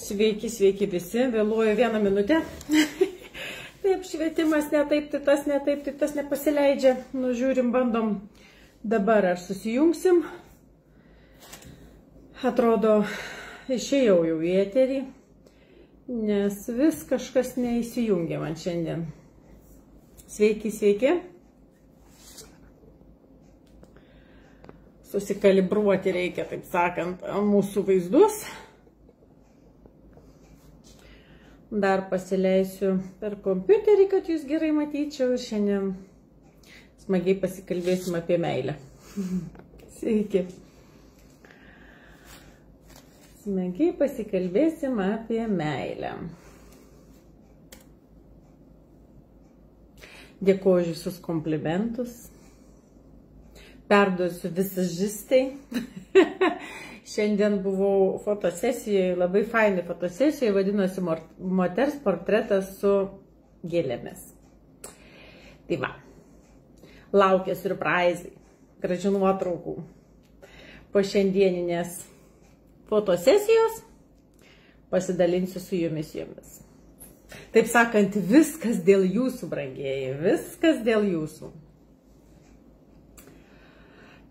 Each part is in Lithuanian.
Sveiki, sveiki visi, vėluoju 1 minutę. Taip, švietimas ne taip, tai tas nepasileidžia. Nužiūrim, bandom dabar ar susijungsim. Atrodo, išėjau jau į eterį, nes vis kažkas neįsijungia man šiandien. Sveiki, sveiki. Susikalibruoti reikia, taip sakant, mūsų vaizdus. Dar pasileisiu per kompiuterį, kad jūs gerai matyčiau. Ir šiandien smagiai pasikalbėsim apie meilę. Sveiki. Smagiai pasikalbėsim apie meilę. Dėkuoju visus komplimentus. Perduosiu visažistai. Šiandien buvau fotosesijoje, labai fainai fotosesijoje, vadinosi moters portretas su gėlėmis. Tai va, laukia surprizai, gražių nuotraukų. Po šiandieninės fotosesijos pasidalinsiu su jumis. Taip sakant, viskas dėl jūsų, brangieji, viskas dėl jūsų.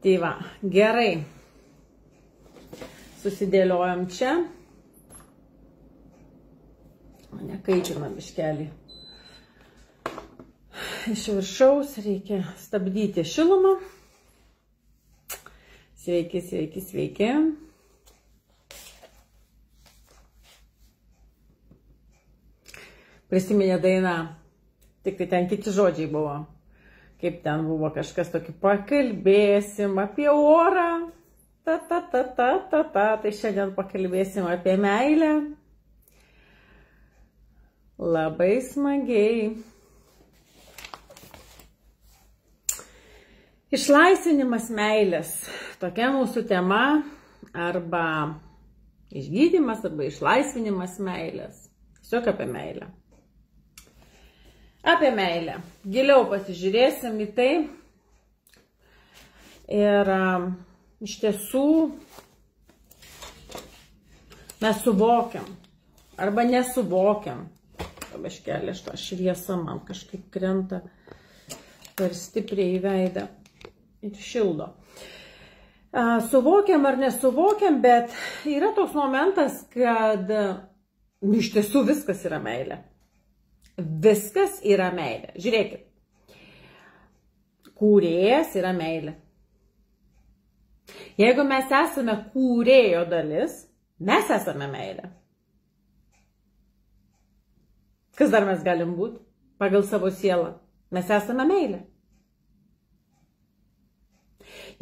Tai va, gerai. Susidėliojam čia. Mane kaitina biškelį. Iš viršaus reikia stabdyti šilumą. Sveiki, sveiki, sveiki. Prisiminė dainą, tik tai ten kiti žodžiai buvo. Kaip ten buvo kažkas tokį, pakalbėsim apie orą. Tai šiandien pakalbėsim apie meilę. Labai smagiai. Išlaisvinimas meilės. Tokia mūsų tema. Arba išgydymas, arba išlaisvinimas meilės. Tiesiog apie meilę. Apie meilę. Giliau pasižiūrėsim į tai. Ir iš tiesų mes suvokiam arba nesuvokiam. Pabaškelė, šitą šviesą man kažkaip krenta per stipriai į veidą ir šildo. Suvokiam ar nesuvokiam, bet yra toks momentas, kad iš tiesų viskas yra meilė. Viskas yra meilė. Žiūrėkit. Kūrėjas yra meilė. Jeigu mes esame kūrėjo dalis, mes esame meilė. Kas dar mes galim būti? Pagal savo sielą. Mes esame meilė.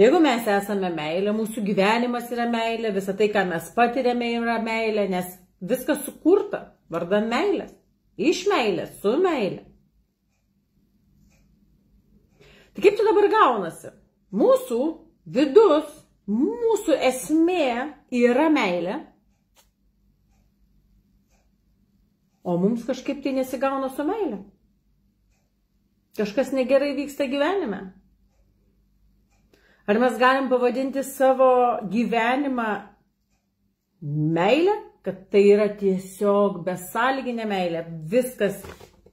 Jeigu mes esame meilė, mūsų gyvenimas yra meilė, visa tai, ką mes patiriame, yra meilė, nes viskas sukurta vardan meilės. Iš meilės, su meilė. Tai kaip čia dabar gaunasi? Mūsų vidus, mūsų esmė yra meilė, o mums kažkaip tai nesigauna su meilė. Kažkas negerai vyksta gyvenime. Ar mes galim pavadinti savo gyvenimą meilę, kad tai yra tiesiog besąlyginė meilė, viskas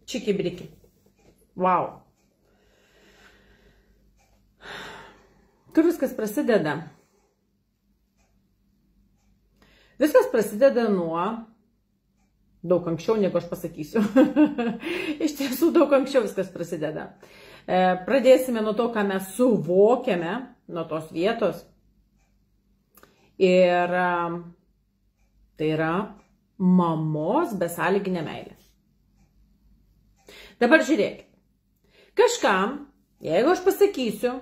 čiki-briki. Wow. Kur viskas prasideda? Viskas prasideda nuo, daug anksčiau, negu aš pasakysiu. Iš tiesų, daug anksčiau viskas prasideda. Pradėsime nuo to, ką mes suvokiame, nuo tos vietos. Ir tai yra mamos besąlyginė meilė. Dabar žiūrėkit. Kažkam, jeigu aš pasakysiu,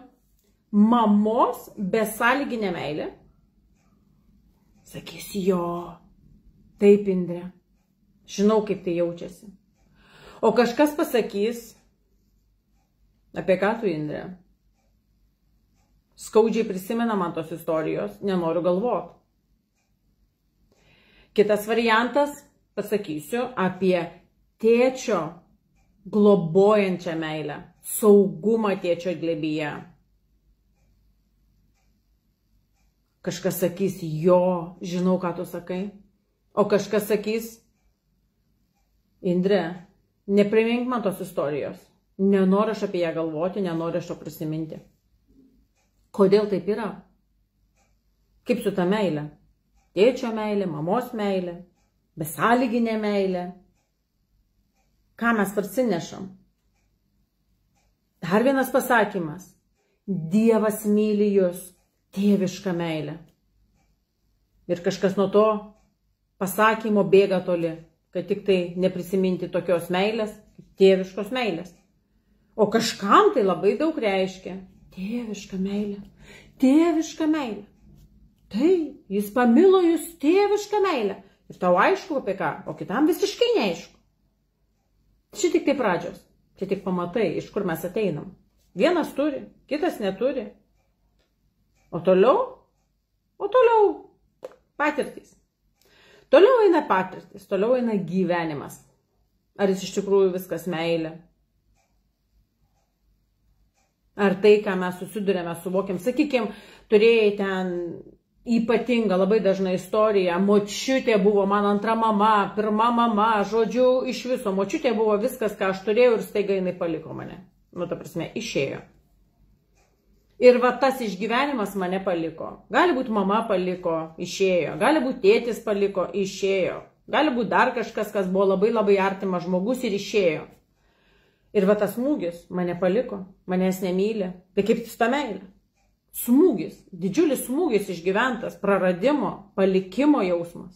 mamos besąlyginė meilė, sakys, jo, taip, Indrė, žinau, kaip tai jaučiasi. O kažkas pasakys, apie ką tu, Indrė? Skaudžiai prisimena man tos istorijos, nenoriu galvoti. Kitas variantas, pasakysiu apie tėčio globojančią meilę, saugumą tėčio glėbyje. Kažkas sakys, jo, žinau, ką tu sakai. O kažkas sakys, Indre, neprimink man tos istorijos. Nenoriu aš apie ją galvoti, nenoriu aš to prisiminti. Kodėl taip yra? Kaip su ta meilė? Tėčio meilė, mamos meilė, besąlyginė meilė. Ką mes parsinešam? Dar vienas pasakymas. Dievas myli jūs tėvišką meilę. Ir kažkas nuo to pasakymo bėga toli, kad tik tai neprisiminti tokios meilės, tėviškos meilės. O kažkam tai labai daug reiškia. Tėviška meilė. Tėviška meilė. Tai, jis pamilo jūs tėvišką meilę. Ir tau aišku apie ką, o kitam visiškai neaišku. Čia tik tai pradžios. Čia tik pamatai, iš kur mes ateinam. Vienas turi, kitas neturi. O toliau patirtys. Toliau eina patirtys, toliau eina gyvenimas. Ar jis iš tikrųjų viskas meilė? Ar tai, ką mes susidurėme, suvokiam, sakykime, turėjai ten ypatingą, labai dažną istoriją, močiutė buvo man antra mama, pirma mama, žodžiu, iš viso, močiutė buvo viskas, ką aš turėjau ir staiga jinai paliko mane. Nu, ta prasme, išėjo. Ir va tas išgyvenimas mane paliko. Gali būti mama paliko, išėjo. Gali būti tėtis paliko, išėjo. Gali būti dar kažkas, kas buvo labai labai artimas žmogus ir išėjo. Ir va tas smūgis mane paliko, manęs nemylė. Tai kaip ta meilė? Smūgis, didžiulis smūgis išgyventas, praradimo, palikimo jausmas.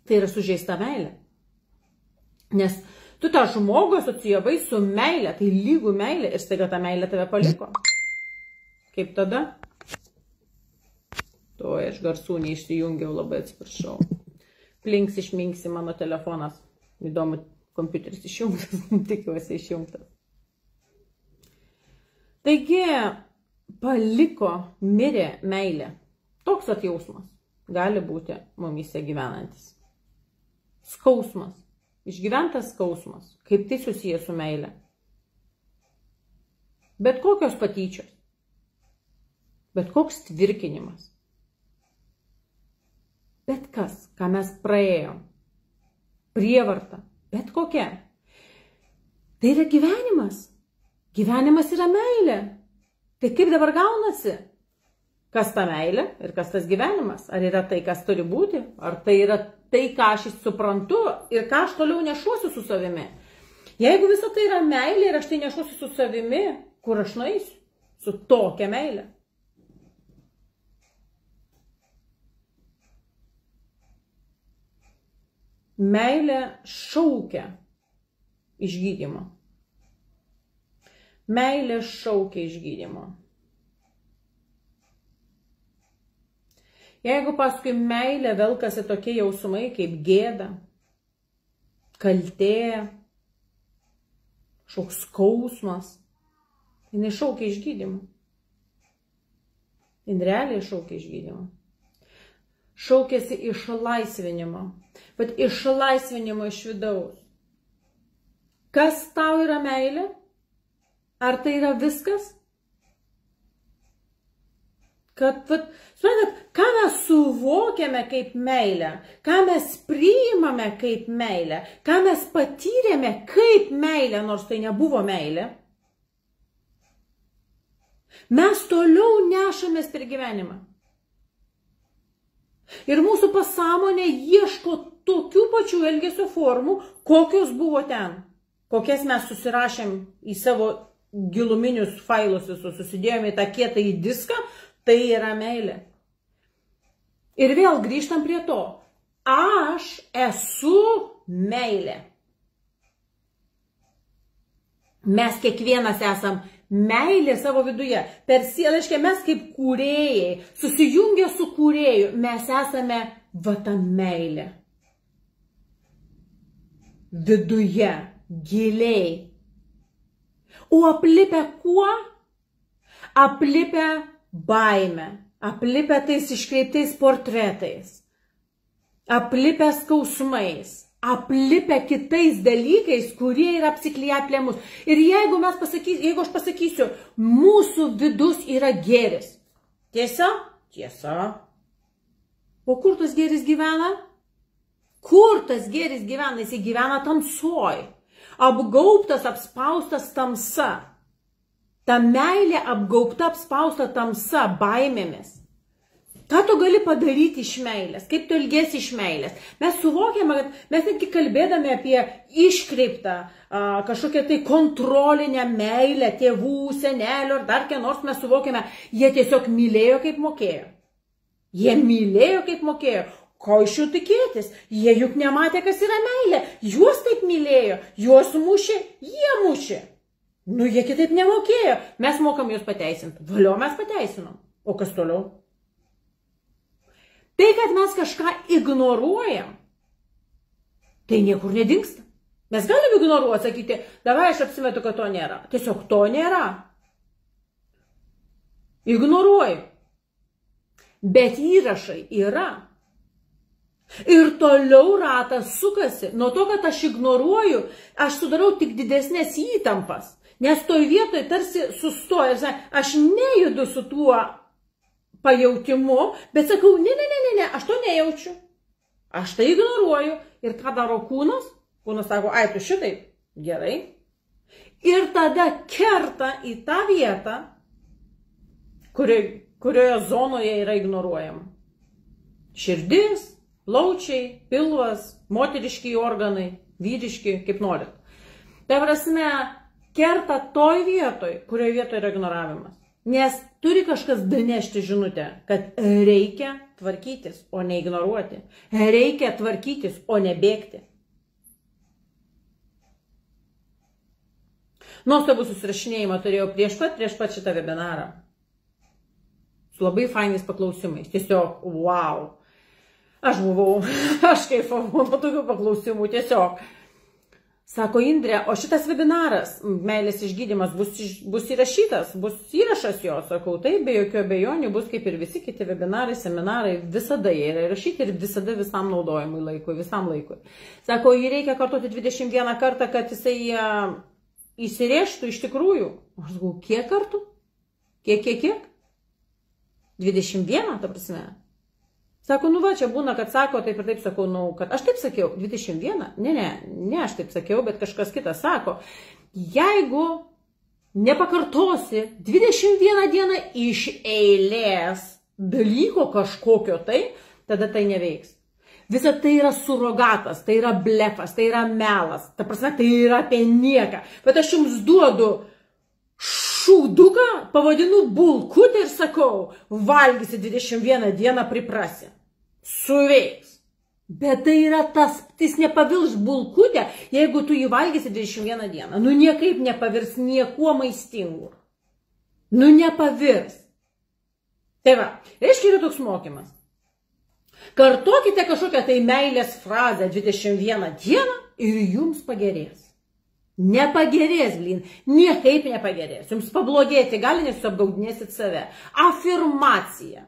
Tai yra sužeista meilė. Nes tu tą žmogų asocijavai su meilė, tai lygų meilė ir staiga ta meilė tave paliko. Kaip tada? Tuoj aš garsų neišsijungiau, labai atsiprašau. Plinks išminksi mano telefonas. Įdomu, kompiuteris išjungtas, tikiuosi išjungtas. Taigi, paliko, mirė meilė. Toks atjausmas gali būti mumyse gyvenantis. Skausmas. Išgyventas skausmas. Kaip tai susiję su meilė? Bet kokios patyčios. Bet koks tvirkinimas. Bet kas, ką mes praėjom. Prievarta. Bet kokia. Tai yra gyvenimas. Gyvenimas yra meilė. Tai kaip dabar gaunasi? Kas ta meilė ir kas tas gyvenimas? Ar yra tai, kas turi būti? Ar tai yra tai, ką aš suprantu ir ką aš toliau nešuosiu su savimi? Jeigu visa tai yra meilė ir aš tai nešuosiu su savimi, kur aš nueisiu? Su tokia meilė. Meilė šaukia išgydymo. Meilė šaukia išgydymo. Jeigu paskui meilė velkasi tokie jausmai kaip gėda, kaltė, kažkoks skausmas, jinai šaukia išgydymo. Jin realiai šaukia išgydymo. Šaukėsi išlaisvinimo. Bet išlaisvinimo iš vidaus. Kas tau yra meilė? Ar tai yra viskas? Kad, suprantat, ką mes suvokiame kaip meilę, ką mes priimame kaip meilę, ką mes patyrėme kaip meilę, nors tai nebuvo meilė, mes toliau nešamės per gyvenimą. Ir mūsų pasąmonė ieško tokių pačių elgesio formų, kokios buvo ten, kokias mes susirašėm į savo giluminius failus visus, susidėjome į tą kietą į diską, tai yra meilė. Ir vėl grįžtam prie to. Aš esu meilė. Mes kiekvienas esam meilė savo viduje. Per sielą, mes kaip kūrėjai, susijungę su kūrėju, mes esame va ta meilė. Viduje, giliai. O aplipę kuo? Aplipę baimę, aplipę tais iškreiptais portretais, aplipę skausmais, aplipę kitais dalykais, kurie yra apsikliję aplink mus. Ir jeigu aš pasakysiu, mūsų vidus yra gėris. Tiesa? Tiesa. O kur tas gėris gyvena? Kur tas gėris gyvena? Jis gyvena tamsoj. Apgaubtas, apspaustas tamsa. Ta meilė apgaubta, apspausta tamsa, baimėmis. Ką tu gali padaryti iš meilės? Kaip tu elgiesi iš meilės? Mes suvokiame, kad mes netgi kalbėdami apie iškreiptą, kažkokią tai kontrolinę meilę tėvų, senelių ar dar nors mes suvokiame, jie tiesiog mylėjo kaip mokėjo. Jie mylėjo kaip mokėjo. Ko iš jų tikėtis? Jie juk nematė, kas yra meilė. Juos taip mylėjo. Juos mušė, jie mušė. Nu, jie kitaip nemokėjo. Mes mokam juos pateisinti. Valio mes pateisinom. O kas toliau? Tai, kad mes kažką ignoruojam, tai niekur nedingsta. Mes galim ignoruoti, sakyti, davai aš apsimetu, kad to nėra. Tiesiog to nėra. Ignoruoju. Bet įrašai yra. Ir toliau ratas sukasi. Nuo to, kad aš ignoruoju, aš sudarau tik didesnės įtampas. Nes toj vietoj tarsi sustoja. Aš nejudu su tuo pajautimu, bet sakau, ne, aš to nejaučiu. Aš tai ignoruoju. Ir ką daro kūnas? Kūnas sako, ai, tu šitai, gerai. Ir tada kerta į tą vietą, kurioje zonoje yra ignoruojama. Širdis, plaučiai, pilvas, moteriški organai, vyriški, kaip norit. Tai prasme, kerta toj vietoj, kurioje vietoje yra ignoravimas. Nes turi kažkas danešti žinutę, kad reikia tvarkytis, o ne ignoruoti. Reikia tvarkytis, o ne bėgti. Nuostabų susirašinėjimą turėjau prieš pat šitą webinarą. Su labai fainais paklausimais. Tiesiog, wow. Aš kaifavau nuo tokių paklausimų, tiesiog. Sako Indrė, o šitas webinaras, meilės išgydymas, bus įrašytas, bus įrašas jo. Sakau, tai be jokių abejonių bus kaip ir visi kiti webinarai, seminarai, visada jie yra įrašyti ir visada visam naudojimui laikui, visam laikui. Sako, jį reikia kartoti 21 kartą, kad jisai įsirėžtų iš tikrųjų. Aš sakau, kiek kartų? Kiek? 21, ta prasme. Sako, nu va, čia būna, kad sako, taip ir taip sakau, nu, kad aš taip sakiau, 21, ne, aš taip sakiau, bet kažkas kitas sako, jeigu nepakartosi 21 dieną iš eilės dalyko kažkokio tai, tada tai neveiks. Visa tai yra surogatas, tai yra blefas, tai yra melas, ta prasme, tai yra apie nieką, bet aš jums duodu šūduką, pavadinu bulkutę ir sakau, valgysi 21 dieną priprasi. Suveiks. Bet tai yra jis nepavirs bulkutę, jeigu tu jį valgysi 21 dieną. Nu niekaip nepavirs niekuo maistingu. Nu nepavirs. Tai va, reiškia yra toks mokymas. Kartokite kažkokią tai meilės frazę 21 dieną ir jums pagerės. Nepagerės, blin, niekaip nepagerės. Jums pablogėti gali, nes jūs apgaudinėsit save. Afirmacija.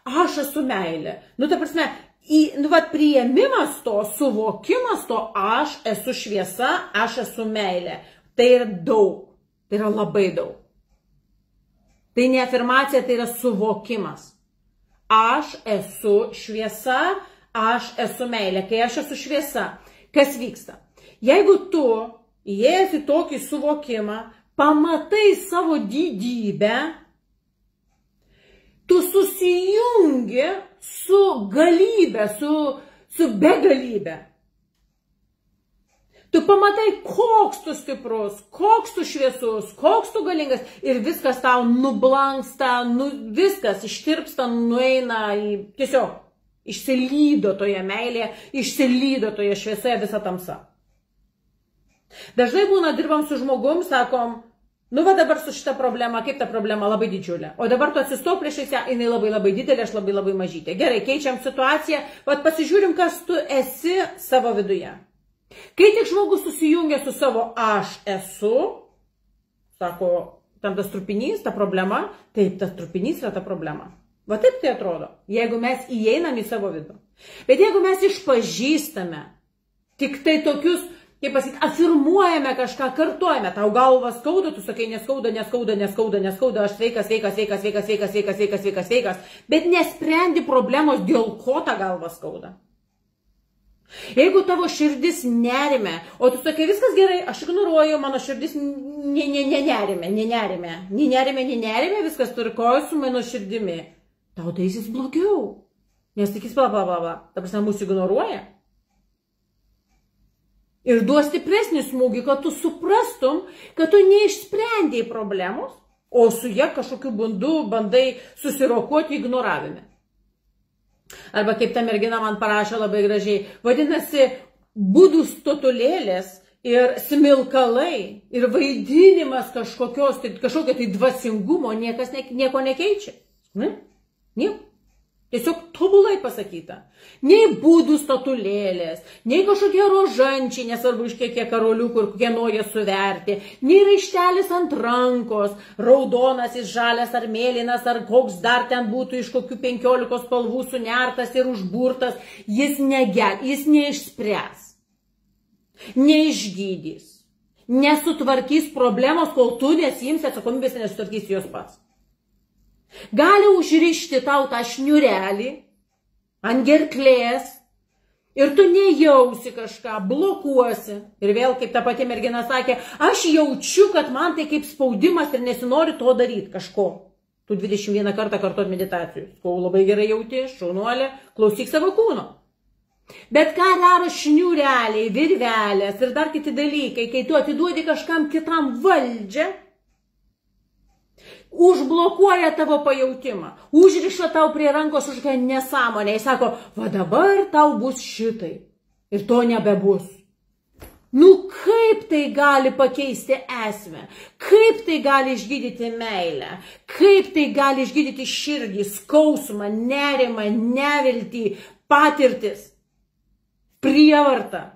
Aš esu meilė. Nu, ta prasme, priėmimas to, suvokimas to, aš esu šviesa, aš esu meilė. Tai yra daug. Tai yra labai daug. Tai ne afirmacija, tai yra suvokimas. Aš esu šviesa, aš esu meilė. Kai aš esu šviesa, kas vyksta? Jeigu tu įėjęs į tokį suvokimą, pamatai savo didybę, tu susijungi su galybė, su begalybė. Tu pamatai, koks tu stiprus, koks tu šviesus, koks tu galingas ir viskas tau nublanksta, viskas ištirpsta, nueina tiesiog išsilydo toje meilėje, išsilydo toje šviesoje visa tamsa. Dažnai būna, dirbam su žmogum, sakom, nu va dabar su šita problema, kaip ta problema labai didžiulė. O dabar tu atsistok priešais ją, jinai labai didelė, aš labai mažytė. Gerai, keičiam situaciją, vat pasižiūrim, kas tu esi savo viduje. Kai tik žmogus susijungia su savo aš esu, sako, tam tas trupinys, ta problema, taip, tas trupinys yra ta problema. Va taip tai atrodo, jeigu mes įeinam į savo vidų. Bet jeigu mes išpažįstame tik tai tokius kaip pasakyti, afirmuojame kažką, kartuojame, tau galvas skauda, tu sakai neskauda, aš sveikas, bet nesprendi problemos, dėl ko ta galva skauda. Jeigu tavo širdis nerime, o tu sakai viskas gerai, aš ignoruoju, mano širdis nenerime, viskas tvarkoja su mano širdimi, tau taisis blogiau, nes tikis bla bla bla, ta prasme mūsų ignoruoja. Ir duos stipresnį smūgį, kad tu suprastum, kad tu neišsprendėjai problemos, o su ja kažkokiu būdu bandai susirokuoti ignoravime. Arba kaip ta mergina man parašė labai gražiai, vadinasi, būdų stotulėlės ir smilkalai ir vaidinimas kažkokio tai dvasingumo nieko nekeičia. Nieko. Tiesiog tobulai pasakyta. Nei būdų statulėlės, nei kažkokie rožančiai, nesvarbu iš kiek karoliukų ir kokie nori suverti, nei raištelis ant rankos, raudonas, žalias ar mėlynas, ar koks dar ten būtų iš kokių 15 spalvų sunertas ir užburtas, jis neišspręs, neišgydys, nesutvarkys problemos, kol tu nesiimsi atsakomybės ir nesutvarkysi jos pats. Gali užrišti tau tą šniurelį ant gerklės ir tu nejausi kažką, blokuosi. Ir vėl, kaip ta pati mergina sakė, aš jaučiu, kad man tai kaip spaudimas ir nesinori to daryti kažko. Tu 21 kartą kartuot meditacijų. Kol labai gerai jauti, šaunuolė, klausyk savo kūno. Bet ką daro šniureliai, virvelės ir dar kiti dalykai, kai tu atiduodi kažkam kitam valdžią, užblokuoja tavo pajautimą, užriša tau prie rankos kažkokią nesąmonę, jis sako, va dabar tau bus šitai ir to nebebus. Nu kaip tai gali pakeisti esmę, kaip tai gali išgydyti meilę, kaip tai gali išgydyti širdį, skausmą, nerimą, neviltį, patirtis, prievartą.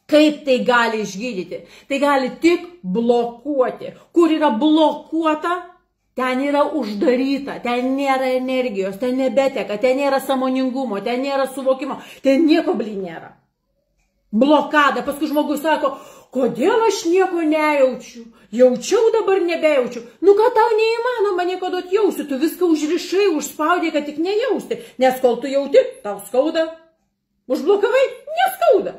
Kaip tai gali išgydyti? Tai gali tik blokuoti. Kur yra blokuota, ten yra uždaryta, ten nėra energijos, ten nebeteka, ten nėra sąmoningumo, ten nėra suvokimo, ten nieko nėra. Blokada, paskui žmogus sako, kodėl aš nieko nejaučiu, jaučiau, dabar nebejaučiu. Nu, kad tau neįmanoma nieko duoti jausti, tu viską užrišai, užspaudė, kad tik nejausti, nes kol tu jauti, tau skauda, užblokavai, neskauda.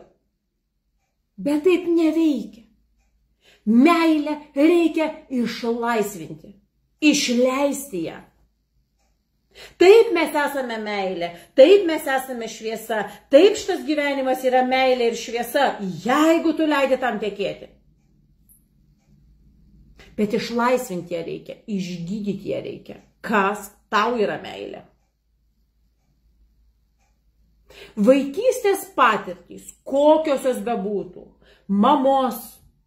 Bet taip neveikia. Meilę reikia išlaisvinti, išleisti ją. Taip mes esame meilė, taip mes esame šviesa, taip šitas gyvenimas yra meilė ir šviesa, jeigu tu leidi tam tekėti. Bet išlaisvinti ją reikia, išgydyti ją reikia. Kas tau yra meilė? Vaikystės patirtys, kokios jos bebūtų, mamos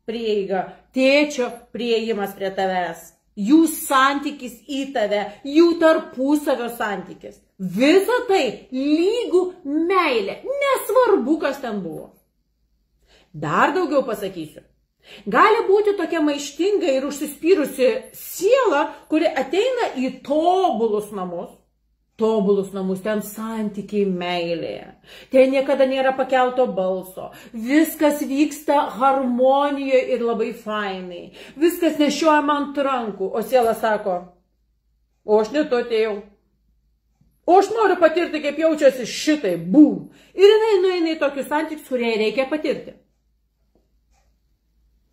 prieiga, tėčio prieigimas prie tavęs, jų santykis į tave, jų tarpusavio santykis, visa tai lygų meilė, nesvarbu, kas ten buvo. Dar daugiau pasakysiu. Gali būti tokia maištinga ir užsispyrusi siela, kuri ateina į tobulus namus, ten santykiai meilėje, ten niekada nėra pakelto balso, viskas vyksta harmonijoje ir labai fainai, viskas nešiojama ant rankų, o siela sako, o aš ne to atėjau, o aš noriu patirti, kaip jaučiasi šitai, bum, ir jinai nueina į tokius santykius, kurie reikia patirti.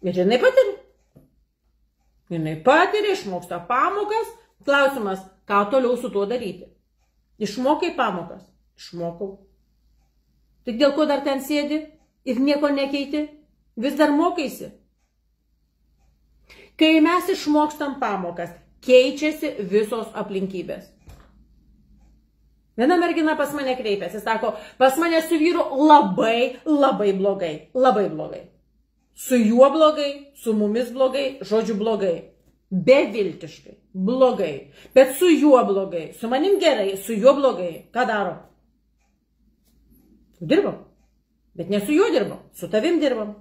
Ir jinai patiria, išmoksta pamokas, klausimas, ką toliau su tuo daryti. Išmokai pamokas? Išmokau. Tik dėl ko dar ten sėdi ir nieko nekeiti? Vis dar mokaisi. Kai mes išmokstam pamokas, keičiasi visos aplinkybės. Viena mergina pas mane kreipėsi, sako, pas mane su vyru labai blogai. Su juo blogai, su mumis blogai, žodžiu blogai. Beviltiškai, blogai, bet su juo blogai, su manim gerai, su juo blogai. Ką daro? Dirbam, bet ne su juo dirbam, su tavim dirbam.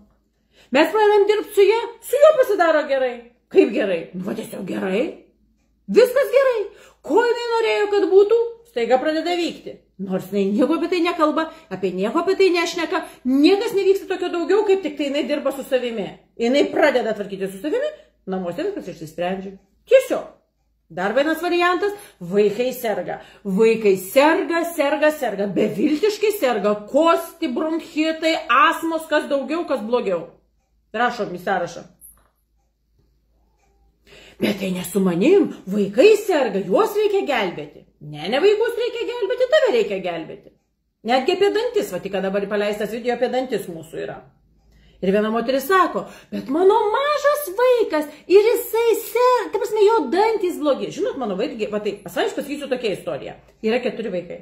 Mes pradedam dirbti su juo pasidaro gerai. Kaip gerai? Nu, tiesiog gerai. Viskas gerai. Ko jinai norėjo, kad būtų? staiga pradeda vykti. Nors jinai nieko apie tai nekalba, apie nieko apie tai nešneka, niekas nevyksta tokio daugiau, kaip tik tai jinai dirba su savimi. Jinai pradeda tvarkyti su savimi, namuose viskas išsisprendžia. Tiesiog. Dar vienas variantas - vaikai serga. Vaikai serga, beviltiškai serga, kosti, bronchitai, astmos, kas daugiau, kas blogiau. Rašom į sąrašą. Bet tai nesu manim, vaikai serga, juos reikia gelbėti. Ne vaikus reikia gelbėti, tave reikia gelbėti. Netgi apie dantis, va tik dabar paleistas video apie dantis mūsų yra. Ir viena moteris sako, bet mano mažas vaikas ir jisai serga, ta prasme, jo dantys blogi. Žinot, mano vaikai, va tai, aš pasakysiu tokia istorija. Yra 4 vaikai.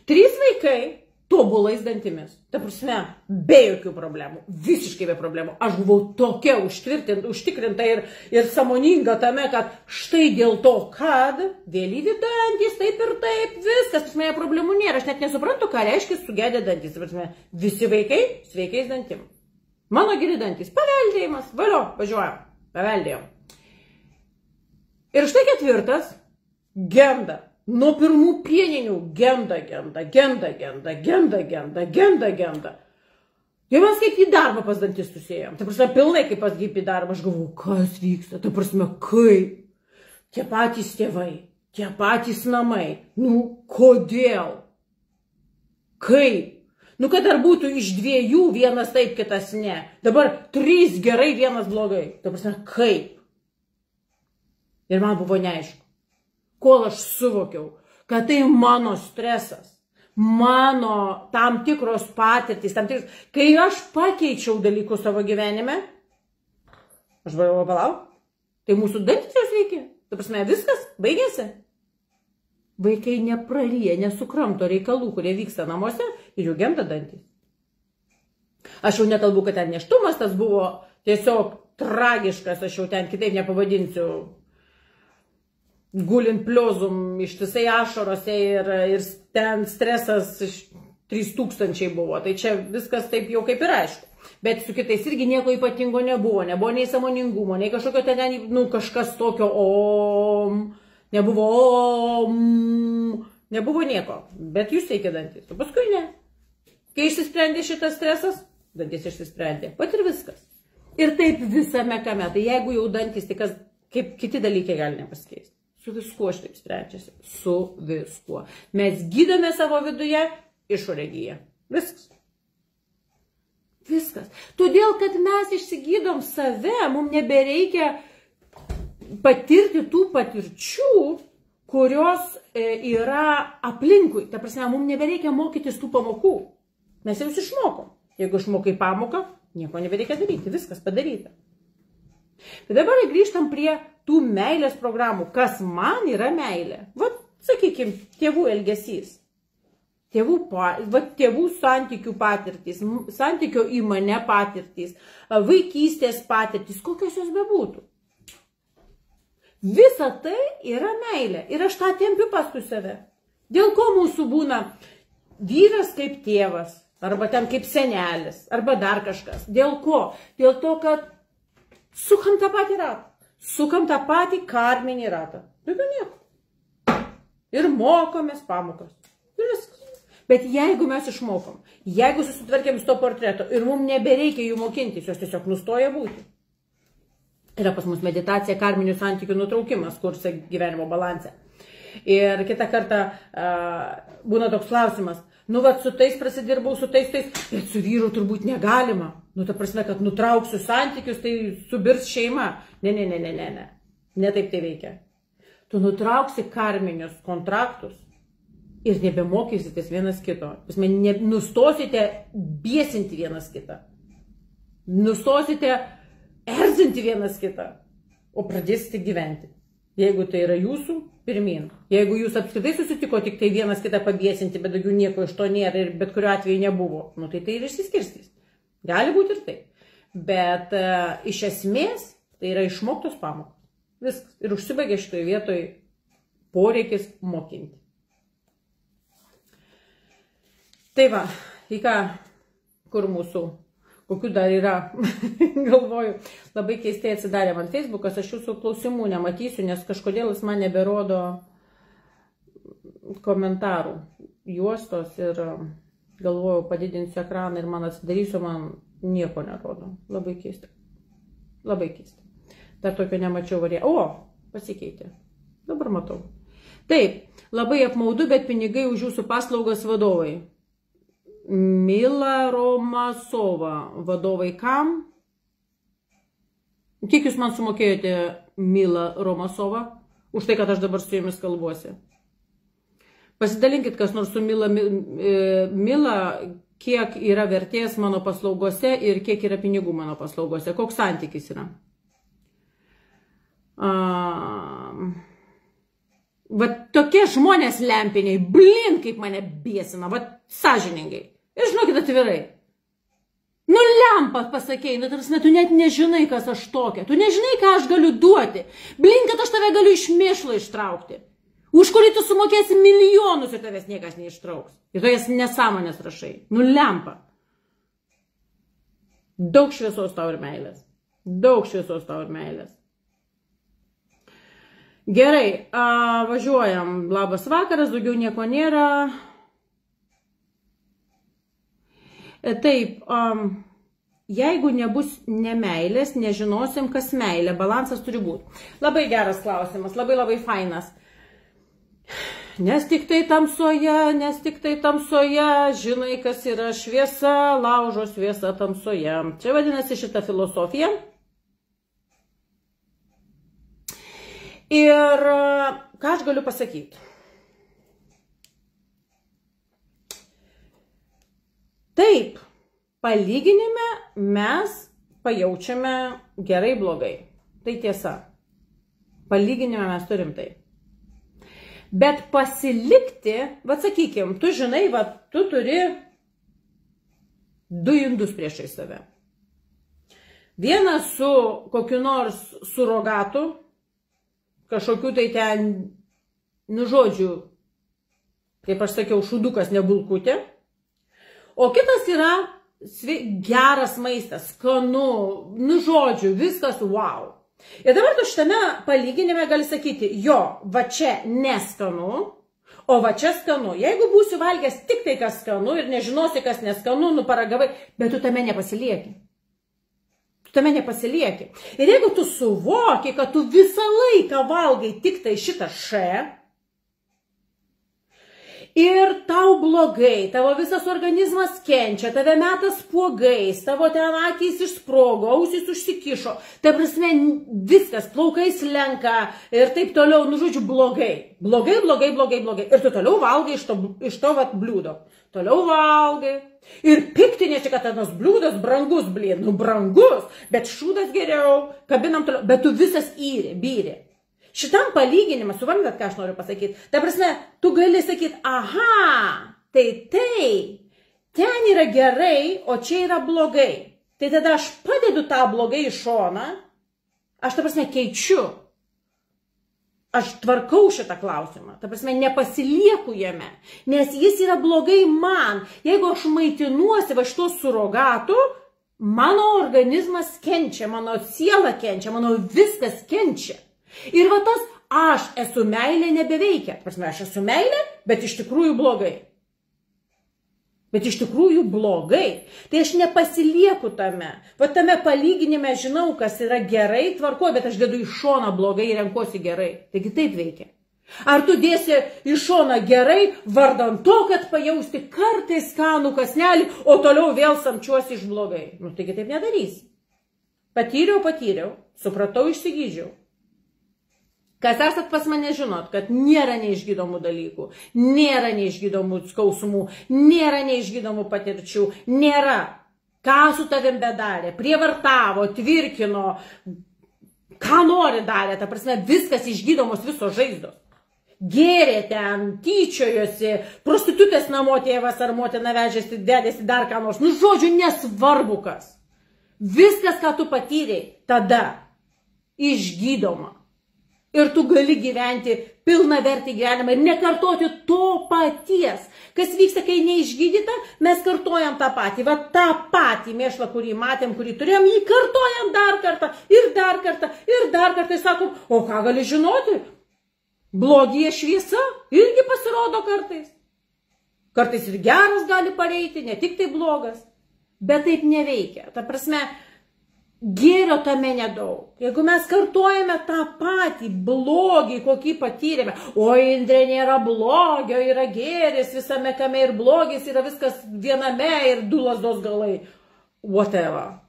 3 vaikai tobulais dantimis. Ta prasme, be jokių problemų. Visiškai be problemų. Aš buvau tokia užtikrinta ir sąmoninga tame, kad štai dėl to, kad vėlyvi dantys, taip ir taip, viskas, prasme, problemų nėra. Aš net nesuprantu, ką reiškia sugedė dantys. Prasme, visi vaikai sveikais dantim. Mano geri dantys. Paveldėjimas. Valio, važiuojam. Paveldėjom. Ir štai 4. Genda. Nuo pirmų pieninių genda. Jau mes kaip į darbą pas dantistus ėjom. Ta prasme, pilnai kaip pas gypį darbą. Aš galvoju, kas vyksta. Ta prasme, kaip? Tie patys tėvai, tie patys namai. Nu, kodėl? Kaip? Nu, kad dar būtų iš 2, vienas taip, kitas ne. Dabar 3 gerai, vienas blogai. Ta prasme, kaip? Ir man buvo neaišku. Kol aš suvokiau, kad tai mano stresas, mano tam tikros patirtys, kai aš pakeičiau dalykus savo gyvenime, aš galvoju, palauk, tai mūsų dantys jau sveiki. Ta prasme, viskas, baigėsi. Vaikai nepraryja, nesukramto reikalų, kurie vyksta namuose ir jų genda dantys. Aš jau nekalbu, kad ten nėštumas, tas buvo tiesiog tragiškas, aš jau ten kitaip nepavadinsiu. Gulint pliozum ištisai ašarose ir ten stresas 3000 buvo. Tai čia viskas taip jau kaip ir aišku. Bet su kitais irgi nieko ypatingo nebuvo. Nebuvo nei sąmoningumo, nei kažkokio ten, nu, kažkas tokio nebuvo nieko. Bet jūs sveiki dantys. O paskui ne. Kai išsisprendė šitas stresas, dantys išsisprendė. Pat ir viskas. Ir taip visame kame. Tai jeigu jau dantys, tai kas, kaip kiti dalykai gali nepasikeisti. Su viskuo aš taip sprendžiasi. Su viskuo. Mes gydome savo viduje, išorė gyja. Viskas. Viskas. Todėl, kad mes išsigydom save, mums nebereikia patirti tų patirčių, kurios yra aplinkui. Ta prasme, mums nebereikia mokytis tų pamokų. Mes jau išmokom. Jeigu išmokai pamoką, nieko nebereikia daryti. Viskas padaryta. Tai dabar grįžtam prie tų meilės programų. Kas man yra meilė? Vat, sakykime, tėvų elgesys. Tėvų santykių patirtys, santykio į mane patirtys, vaikystės patirtys, kokios jos bebūtų. Visa tai yra meilė. Ir aš tą tempiu paskui save. Dėl ko mūsų būna vyras kaip tėvas, arba ten kaip senelis, arba dar kažkas. Dėl ko? Dėl to, kad sukam tą patį ratą. Sukam tą patį karminį ratą. Daugiau nieko. Ir mokomės pamokas. Ir viskas. Bet jeigu mes išmokom, jeigu susitvarkėm su to portreto ir mums nebereikia jų mokintis, jos tiesiog nustoja būti. Yra pas mus meditacija, karminių santykių nutraukimas, kurse gyvenimo balanse. Ir kitą kartą būna toks klausimas. Nu, vat, su tais prasidirbau, su tais, bet su vyru turbūt negalima. Nu, ta prasme, kad nutrauksiu santykius, tai subirs šeima. Ne. Ne taip tai veikia. Tu nutrauksi karminius kontraktus ir nebemokysitės vienas kito. Nustosite biesinti vienas kitą. Nustosite erzinti vienas kitą. O pradėsite gyventi. Jeigu tai yra jūsų, pirmin. Jeigu jūs apskritai susitiko tik tai vienas kitą pabiesinti, bet daugiau nieko iš to nėra ir bet kuriuo atveju nebuvo, nu tai ir išsiskirstys. Gali būti ir taip. Bet iš esmės tai yra išmoktos pamokos. Viskas. Ir užsibaigė šitoje vietoje poreikis mokinti. Tai va, į ką, kur mūsų, kokių dar yra, galvoju, labai keistai atsidarė man Facebookas, aš jūsų klausimų nematysiu, nes kažkodėl jis man neberodo komentarų juostos ir galvojau, padidinsiu ekraną ir man atsidarysiu, man nieko nerodo. Labai keista. Labai keista. Dar tokio nemačiau variantą. O, pasikeitė. Dabar matau. Taip, labai apmaudu, bet pinigai už jūsų paslaugas vadovai. Mila Romasova. Vadovai kam? Kiek jūs man sumokėjote, Mila Romasova, už tai, kad aš dabar su jumis kalbuosi? Pasidalinkit, kas nors su Mila, kiek yra vertės mano paslaugose ir kiek yra pinigų mano paslaugose. Koks santykis yra? Va tokie žmonės lempiniai, blin, kaip mane biesina, va sąžiningai. Ir žinokit atvirai. Nu lempa pasakėjai, nu tarsi, tu net nežinai, kas aš tokia. Tu nežinai, ką aš galiu duoti. Blin, kad aš tave galiu iš mėšlo ištraukti. Už kurį tu sumokėsi milijonus ir tavęs niekas neištrauks. Ir tu jas nesąmonės rašai. Nu lempa. Daug šviesos tau ir meilės. Daug šviesos tau ir meilės. Gerai, važiuojam. Labas vakaras, daugiau nieko nėra. Taip, jeigu nebus nemeilės, nežinosim, kas meilė. Balansas turi būti. Labai geras klausimas, labai fainas. Nes tik tai tamsoje, žinai, kas yra šviesa, laužo šviesa tamsoje. Čia vadinasi šita filosofija. Ir ką aš galiu pasakyti? Taip, palyginime mes pajaučiame gerai blogai. Tai tiesa. Palyginime mes turim tai. Bet pasilikti, va sakykim, tu žinai, va, tu turi 2 indus priešai save. Vienas su kokiu nors surogatu, kažkokiu tai ten, nu žodžiu, kaip aš sakiau, šudukas nebulkutė. O kitas yra geras maistas, skanu, nu žodžiu, viskas wow. Ir dabar tu šitame palyginime gali sakyti, jo, va čia neskanu, o va čia skanu. Jeigu būsiu valgęs tik tai, kas skanu ir nežinosi, kas neskanu, nu paragavai, bet tu tame nepasilieki. Tu tame nepasilieki. Ir jeigu tu suvoki, kad tu visą laiką valgai tik tai šitą ir tau blogai, tavo visas organizmas kenčia, tave metas spuogais, tavo ten akys išsprogo, ausys užsikišo, tai prasme viskas, plaukai slenka ir taip toliau, nu žodžiu, blogai. Blogai. Ir tu toliau valgai iš to vat bliūdo. Toliau valgai. Ir piktinėsi, kad tas bliūdas brangus, blin, nu brangus, bet šūdas geriau, kabinam toliau, bet tu visas byri. Šitam palyginimą, suprantat, ką aš noriu pasakyti? Ta prasme, tu gali sakyti, aha, tai, ten yra gerai, o čia yra blogai. Tai tada aš padedu tą blogai į šoną, aš ta prasme keičiu. Aš tvarkau šitą klausimą, ta prasme nepasilieku jame, nes jis yra blogai man. Jeigu aš maitinuosi va šito surogatu, mano organizmas kenčia, mano siela kenčia, mano viskas kenčia. Ir va tas aš esu meilė nebeveikia. Prasme, aš esu meilė, bet iš tikrųjų blogai. Tai aš nepasilieku tame. Va tame palyginime žinau, kas yra gerai, tvarko, bet aš dedu į šoną blogai ir renkuosi gerai. Taigi taip veikia. Ar tu dėsi į šoną gerai, vardan to, kad pajausti kartais skanų kasnelį, o toliau vėl samčiuosi iš blogai. Nu, taigi taip nedarysi. Patyriau, supratau, išsigydžiau. Kas esat pas mane žinot, kad nėra neišgydomų dalykų, nėra neišgydomų skausmų, nėra neišgydomų patirčių, nėra. Ką su tavim bedarė, prievartavo, tvirkino, ką nori darė, ta prasme viskas išgydomos visos žaizdos. Gėrė ten, tyčiojosi, prostitutės namo tėvas ar motina vežėsi, dėdėsi dar ką nors. Nu žodžiu, nesvarbu kas. Viskas, ką tu patyrei, tada išgydoma. Ir tu gali gyventi pilną vertį gyvenimą ir nekartoti to paties. Kas vyksta, kai neišgydyta, mes kartojam tą patį. Va tą patį mėšlą, kurį matėm, kurį turėjom, jį kartojam dar kartą. Ir sakom, o ką gali žinoti? Blogyje šviesa irgi pasirodo kartais. Kartais ir geras gali pareiti, ne tik tai blogas. Bet taip neveikia. Ta prasme, gėrio tame nedaug. Jeigu mes kartuojame tą patį blogį, kokį patyrėme, o Indrė nėra blogio, yra gėris visame kame ir blogis, yra viskas viename ir du lazdos galai. Whatever.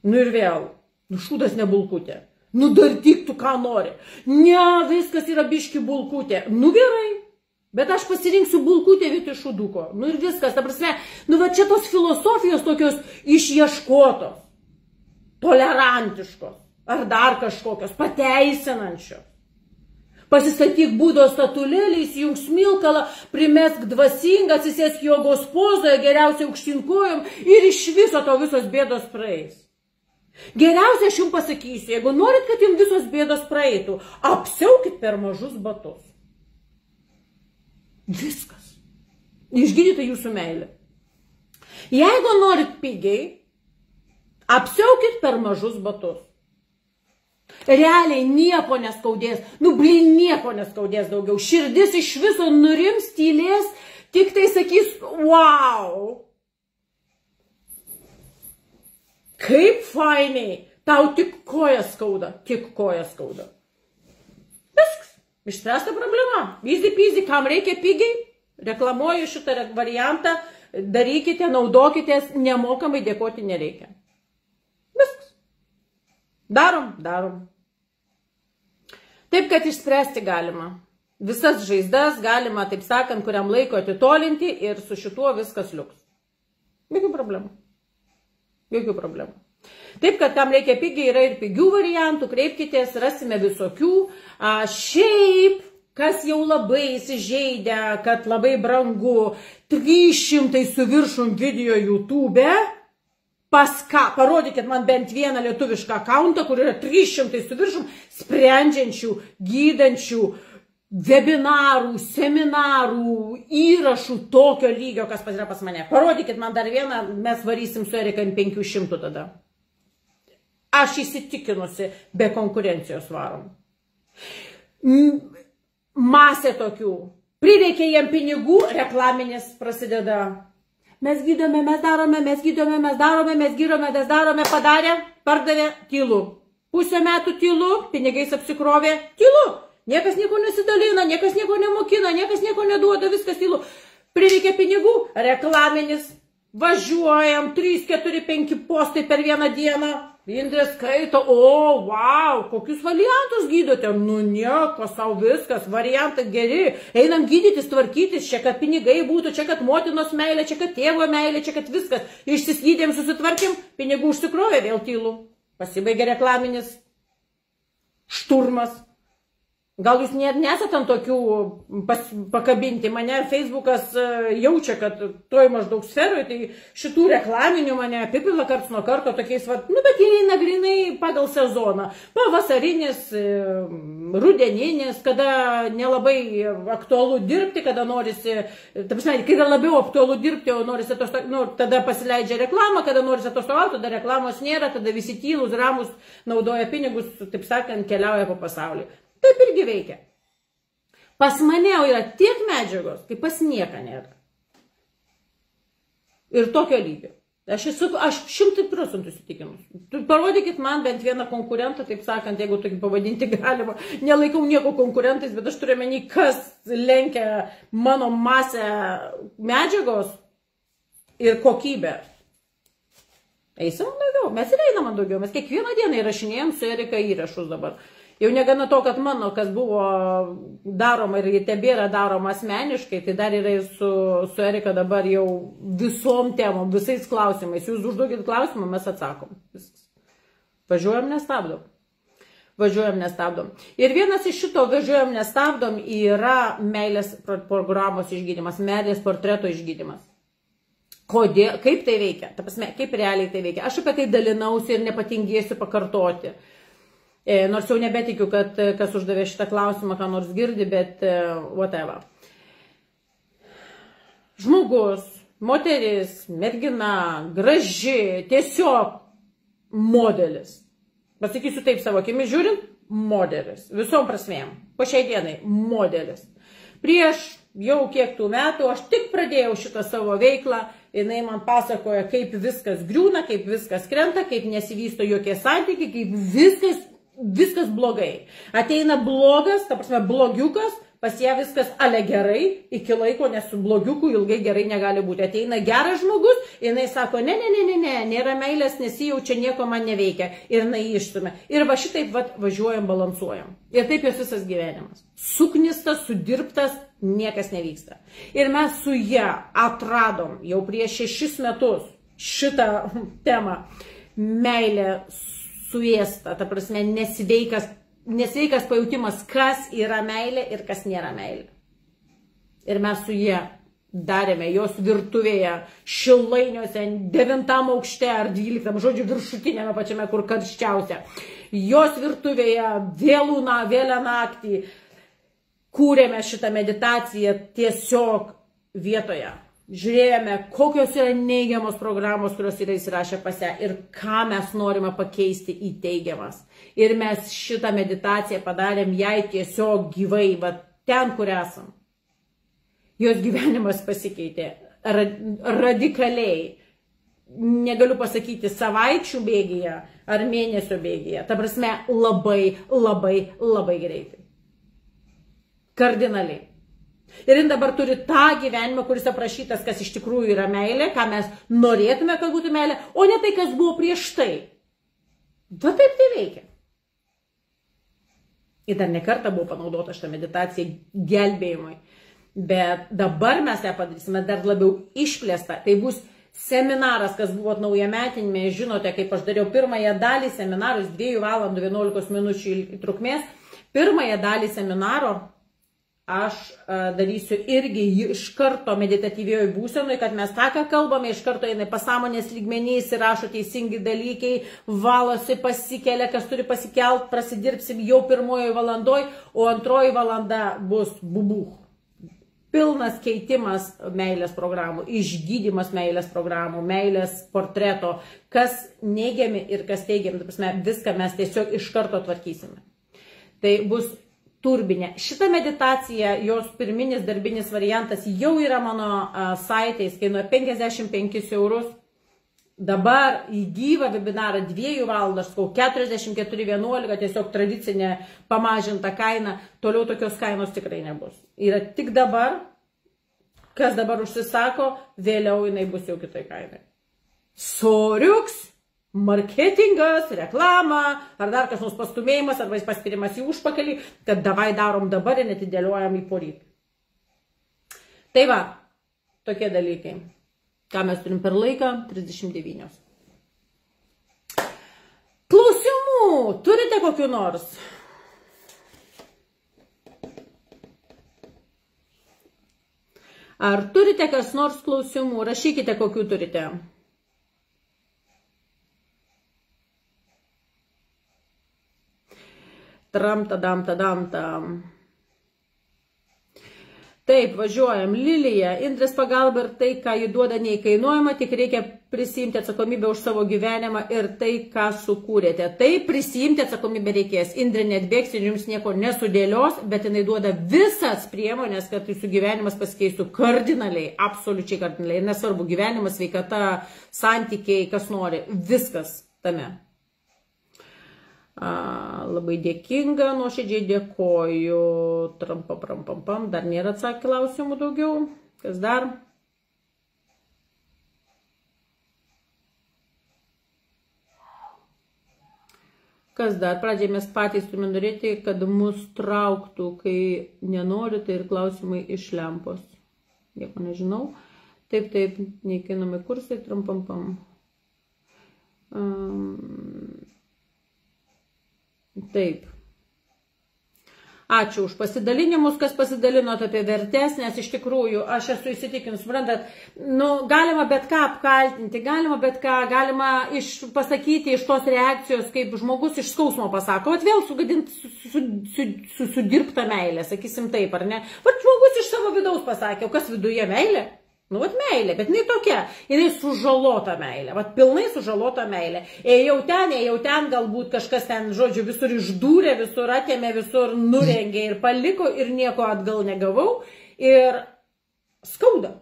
Nu ir vėl, šūdas ne bulkutė. Nu dar tik tu ką nori. Ne, viskas yra biški bulkutė. Nu gerai. Bet aš pasirinksiu bulkutę vietoj šūduko. Nu ir viskas, ta prasme, nu va čia tos filosofijos tokios išieškotos, tolerantiškos, ar dar kažkokios, pateisinančios. Pasistatyk būdos statulėlį, įsijung smilkalą, primesk dvasingą, atsisėsk jogos pozoje, geriausiai aukštinkojom ir iš viso to visos bėdos praeis. Geriausia aš jums pasakysiu, jeigu norit, kad jums visos bėdos praeitų, apsiaukit per mažus batus. Viskas. Išgydyta jūsų meilė. Jeigu norit pigiai, apsiaukit per mažus batus. Realiai nieko neskaudės. Nu, blin, nieko neskaudės daugiau. Širdis iš viso nurims, tylės, tik tai sakys, wow. Kaip fainiai. Tau tik koja skauda. Tik koja skauda. Viskas. Išspręsta problema. Easy peasy, kam reikia pigiai, reklamuoju šitą variantą, darykite, naudokitės, nemokamai dėkoti nereikia. Viskas. Darom, darom. Taip, kad išspręsti galima. Visas žaizdas galima, taip sakant, kuriam laiko atitolinti ir su šituo viskas liuks. Jokių problemų. Jokių problemų. Taip, kad tam reikia pigiai, yra ir pigių variantų, kreipkitės, rasime visokių. Šiaip, kas jau labai įsižeidę, kad labai brangu, 300 su viršum video YouTube, parodykit man bent vieną lietuvišką akauntą, kur yra 300 su viršum sprendžiančių, gydančių, webinarų, seminarų, įrašų tokio lygio, kas yra pas mane. Parodykit man dar vieną, mes varysim su Erika 500 tada. Aš įsitikinusi, be konkurencijos varom. Masė tokių. Prireikia jiem pinigų, reklaminis prasideda. Mes gydome, mes darome, mes gydome, mes darome, mes gydome, mes darome, padarė, pardavė, tylu. Pusę metų tylu, pinigais apsikrovė, tylu. Niekas nieko nesidalina, niekas nieko nemokina, niekas nieko neduoda, viskas tylu. Prireikia pinigų, reklaminis, važiuojam, 3, 4, 5 postai per vieną dieną. Indrė skaito, o, wow, kokius variantus gydote? Nu, nieko, savo viskas, variantai geri. Einam gydytis, tvarkytis, čia kad pinigai būtų, čia kad motinos meilė, čia kad tėvo meilė, čia kad viskas. Išsiskydėm, susitvarkėm, pinigų užsikrovė, vėl tylu. Pasibaigė reklaminis šturmas. Gal jūs nesate ant tokių pakabinti, mane Facebookas jaučia, kad toj maždaug sferoje, tai šitų reklaminių mane apipila karts nuo karto tokiais, nu bet jie eina grinai pagal sezoną. Pavasarinis, rudeninis, kada nelabai aktualu dirbti, kada norisi, kai yra labiau aktualu dirbti, o norisi tada pasileidžia reklamą, kada norisi atostogauti, tada reklamos nėra, tada visi tylus, ramus, naudoja pinigus, taip sakant, keliauja po pasaulį. Taip irgi veikia. Pas mane yra tiek medžiagos, kaip pas nieką nėra. Ir tokio lygio. Aš 100% įsitikinus. Parodykit man bent vieną konkurentą, taip sakant, jeigu tokį pavadinti galima. Nelaikau nieko konkurentais, bet aš turiu omeny, kas lenkia mano masę medžiagos ir kokybę. Eisim daugiau. Mes ir einam daugiau. Mes kiekvieną dieną įrašinėjom su Erika įrašus dabar. Jau negana to, kad mano, kas buvo daroma ir tebėra daroma asmeniškai, tai dar yra ir su Erika dabar jau visom temom, visais klausimais. Jūs užduokit klausimą, mes atsakom. Viskas. Važiuojam, nestabdom. Važiuojam, nestabdom. Ir vienas iš šito važiuojam, nestabdom yra meilės programos išgydymas, meilės portreto išgydymas. Kodėl? Kaip tai veikia? Ta prasme, kaip realiai tai veikia? Aš apie tai dalinausi ir nepatingėsiu pakartoti. Nors jau nebetikiu, kad kas uždavė šitą klausimą, ką nors girdi, bet whatever. Žmogus, moteris, mergina, graži, tiesiog modelis. Pasakysiu taip savo akimis žiūrint, modelis. Visom prasmėm. Po šiai dienai modelis. Prieš jau kiek tų metų aš tik pradėjau šitą savo veiklą, jinai man pasakoja, kaip viskas griūna, kaip viskas krenta, kaip nesivysto jokie santykiai, kaip viskas blogai. Ateina blogas, ta prasme blogiukas, pas ją viskas ale gerai, iki laiko, nes su blogiuku ilgai gerai negali būti. Ateina geras žmogus, jinai sako, ne, nėra meilės, nesijaučia, nieko man neveikia. Ir jinai išstumia. Ir va šitaip važiuojam, balansuojam. Ir taip jos visas gyvenimas. Suknistas, sudirbtas, niekas nevyksta. Ir mes su ją atradom jau prieš 6 metus šitą temą. Meilė suėsta, ta prasme nesveikas pajautimas, kas yra meilė ir kas nėra meilė. Ir mes su jie darėme jos virtuvėje, Šilainiuose, 9 aukšte ar 12, žodžiu, viršutinėme pačiame, kur karščiausia. Jos virtuvėje vėlią naktį kūrėme šitą meditaciją tiesiog vietoje. Žiūrėjome, kokios yra neigiamos programos, kurios yra įsirašę pas ją ir ką mes norime pakeisti į teigiamas. Ir mes šitą meditaciją padarėm jai tiesiog gyvai, va ten, kur esam. Jos gyvenimas pasikeitė radikaliai. Negaliu pasakyti savaičių bėgyje ar mėnesio bėgyje. Ta prasme, labai greitai. Kardinaliai. Ir jin dabar turi tą gyvenimą, kuris aprašytas, kas iš tikrųjų yra meilė, ką mes norėtume, kad būtų meilė, o ne tai, kas buvo prieš tai. Va taip tai veikia. Ir dar ne kartą buvo panaudota šitą meditaciją gelbėjimui. Bet dabar mes ją padarysime dar labiau išplėstą. Tai bus seminaras, kas buvo naujametinime, žinote, kaip aš dariau pirmąją dalį seminarus, 2 valandų 11 minučių trukmės. Pirmąją dalį seminaro aš darysiu irgi iš karto meditatyvioje būsenoje, kad mes tą, ką kalbame, iš karto eina pasąmonės lygmenys, įrašo teisingi dalykai, valosi, pasikelia, kas turi pasikelt, prasidirbsim jau 1 valandoj, o 2 valanda bus bubuch. Pilnas keitimas meilės programų, išgydymas meilės programų, meilės portreto, kas neigiami ir kas teigiami, viską mes tiesiog iš karto tvarkysime. Tai bus turbinė. Šita meditacija, jos pirminis darbinis variantas jau yra mano saitais, kainuoja 55 eurus. Dabar į gyvą webinarą 2 valandų, aš sakau, 44,11, tiesiog tradicinė pamažinta kaina, toliau tokios kainos tikrai nebus. Yra tik dabar, kas dabar užsisako, vėliau jinai bus jau kitai kainai. Soriuks! Marketingas, reklama, ar dar kas nors pastumėjimas, arba paspirimas į užpakalį, kad davai darom dabar ir netidėliojam į poryt. Tai va, tokie dalykai. Ką mes turim per laiką? 39. Klausimų turite kokiu nors? Ar turite kas nors klausimų? Rašykite, kokiu turite. Tadam. Taip, važiuojam. Lilija, Indrės pagalba ir tai, ką jį duoda, neįkainuojama, tik reikia prisimti atsakomybę už savo gyvenimą ir tai, ką sukūrėte. Taip, prisimti atsakomybę reikės. Indrė netbėgs ir jums nieko nesudėlios, bet jinai duoda visas priemonės, kad jūsų gyvenimas pasikeistų kardinaliai, absoliučiai kardinaliai. Ir nesvarbu, gyvenimas, sveikata, santykiai, kas nori, viskas tame. Labai dėkinga, nuoširdžiai dėkoju. Dar nėra klausimų daugiau. Kas dar? Kas dar? Pradžiai mes patys turime norėti, kad mus trauktų, kai nenori, tai ir klausimai iš lempos. Nieko nežinau. Taip, neįkainami kursai, Taip. Ačiū už pasidalinimus, kas pasidalinote apie vertės, nes iš tikrųjų aš esu įsitikinus, suprantat, galima bet ką apkaltinti, galima bet ką, galima pasakyti iš tos reakcijos, kaip žmogus iš skausmo pasako, vėl sugadinti sudirbtą meilę, sakysim taip, ar ne? Vat žmogus iš savo vidaus pasakė, o kas viduje meilė? Nu, vat meilė, bet jinai tokia, jinai sužalota meilė, vat pilnai sužalota meilė. Ėjau ten, galbūt kažkas ten, žodžiu, visur išdūrė, visur atėmė, visur nurengė ir paliko ir nieko atgal negavau ir skauda.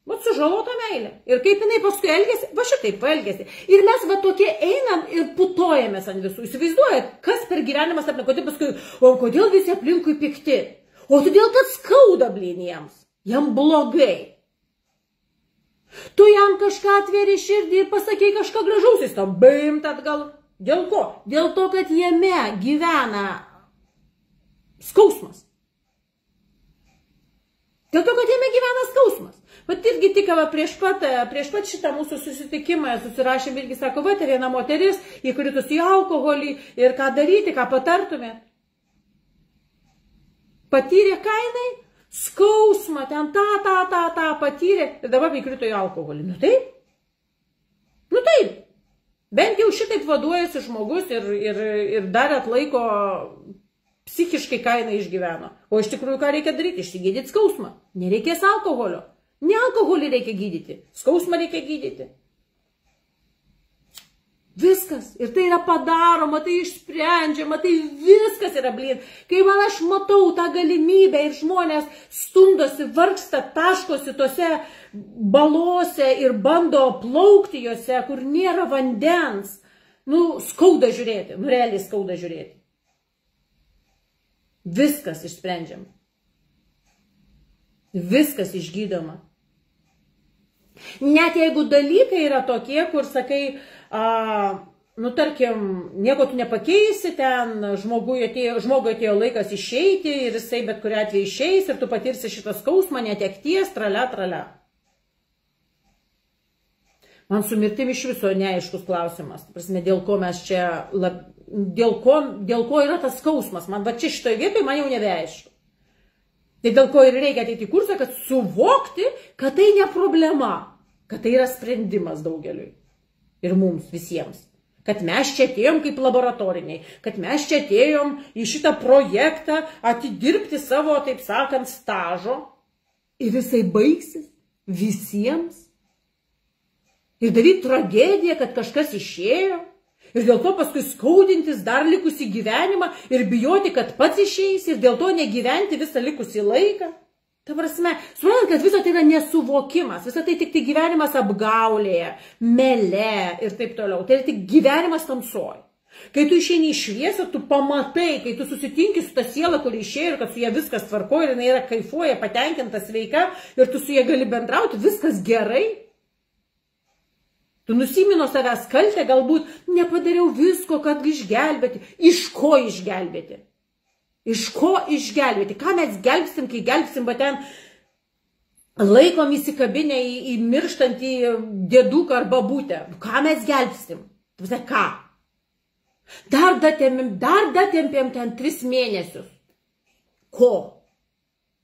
Vat sužalota meilė. Ir kaip jinai paskui elgėsi, va šitaip elgėsi. Ir mes va tokie einam ir putojamės ant visų. Įsivaizduojat, kas per gyvenimą sapne, kodėl paskui, o kodėl visi aplinkui pikti? O todėl, kad skauda blynijams. Jam blogai. Tu jam kažką atvėri širdį ir pasakei kažką gražaus, jis tam baimt atgal. Dėl ko? Dėl to, kad jame gyvena skausmas. Dėl to, kad jame gyvena skausmas. Vat irgi tik prieš pat šitą mūsų susitikimą susirašėm irgi, sako, va, tai viena moteris įkritus į alkoholį ir ką daryti, ką patartumėt. Patyrė kainai? Skausmą, ten tą patyrė ir dabar įkrito į alkoholį. Nu taip. Nu taip. Bent jau šitaip vaduojasi žmogus ir dar atlaiko psichiškai kainą išgyveno. O iš tikrųjų ką reikia daryti? Išsigydyti skausmą. Nereikės alkoholio. Ne alkoholį reikia gydyti. Skausmą reikia gydyti. Viskas. Ir tai yra padaroma, tai išsprendžiama, tai viskas yra blyn. Kai man aš matau tą galimybę ir žmonės stumdosi, vargsta, taškosi tose balose ir bando plaukti juose, kur nėra vandens. Nu, skauda žiūrėti. Nu, realiai skauda žiūrėti. Viskas išsprendžiama. Viskas išgydoma. Net jeigu dalykai yra tokie, kur sakai, nu tarkim, nieko tu nepakeisi, ten žmogui atėjo laikas išeiti ir jisai bet kuriuo atveju išeis ir tu patirsi šitą skausmą, netekties, tralia. Man su mirtim iš viso neaiškus klausimas. Prasme, dėl ko mes čia, dėl ko yra tas skausmas. Man va čia šitoje vietoje man jau nebeaišku. Tai dėl ko ir reikia ateiti į kursą, kad suvokti, kad tai ne problema, kad tai yra sprendimas daugeliui. Ir mums visiems. Kad mes čia atėjom kaip laboratoriniai, kad mes čia atėjom į šitą projektą atidirbti savo, taip sakant, stažo. Ir jisai baigsis visiems. Ir daryti tragediją, kad kažkas išėjo. Ir dėl to paskui skaudintis dar likusį gyvenimą ir bijoti, kad pats išeis ir dėl to negyventi visą likusį laiką. Ta prasme, suprantat, kad viso tai yra nesuvokimas, viso tai tik gyvenimas apgaulėje, mele ir taip toliau. Tai yra tik gyvenimas tamsoj. Kai tu išeini į šviesą, tu pamatai, kai tu susitinki su ta siela, kuri išėjo ir kad su ja viskas tvarkoja ir jinai yra kaifuoja, patenkinta, sveika ir tu su ja gali bendrauti, viskas gerai. Tu nusimino savęs kaltę, galbūt nepadariau visko, kad išgelbėti. Iš ko išgelbėti? Iš ko išgelbėti? Ką mes gelbstim, kai gelbstim, bet ten laikom įsikabinę į mirštantį dėduką ar babutę. Ką mes gelbstim? Visai ką? Dar datempėm ten 3 mėnesius. Ko?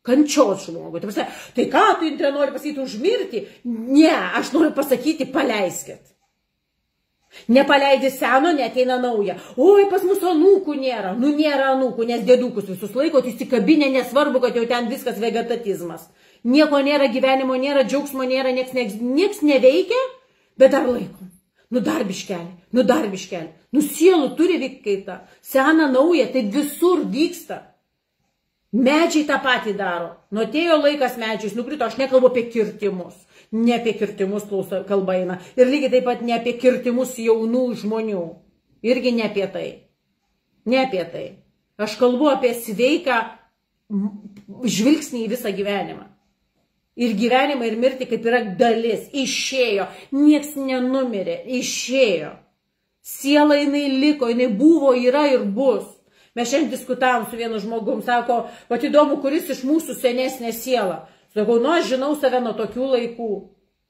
Kančios žmogui. Tai ką tu nori pasakyti už mirtį? Ne, aš noriu pasakyti, paleiskit. Nepaleidi seno, neteina nauja. Oi, pas mus anūkų nėra. Nu, nėra anūkų, nes dėdukus visus laikot įsikabinę, nesvarbu, kad jau ten viskas vegetatizmas. Nieko nėra, gyvenimo nėra, džiaugsmo nėra, nieks neveikia, bet dar laikom. Nu, dar biškelį. Nu, sielų turi vykti kaita. Sena, nauja, tai visur vyksta. Medžiai tą patį daro. Nu, atėjo laikas medžiais, nukrito, aš nekalbu apie kirtimus. Ne apie kirtimus kalba eina. Ir lygiai taip pat ne apie kirtimus jaunų žmonių. Irgi ne apie tai. Ne apie tai. Aš kalbu apie sveiką žvilgsnį į visą gyvenimą. Ir gyvenimą ir mirtį kaip yra dalis. Išėjo. Nieks nenumirė. Išėjo. Siela jinai liko, jinai buvo, yra ir bus. Mes šiandien diskutavom su vienu žmogum, sako, pat įdomu, kuris iš mūsų senesnė siela. Sakau, nu, aš žinau save nuo tokių laikų.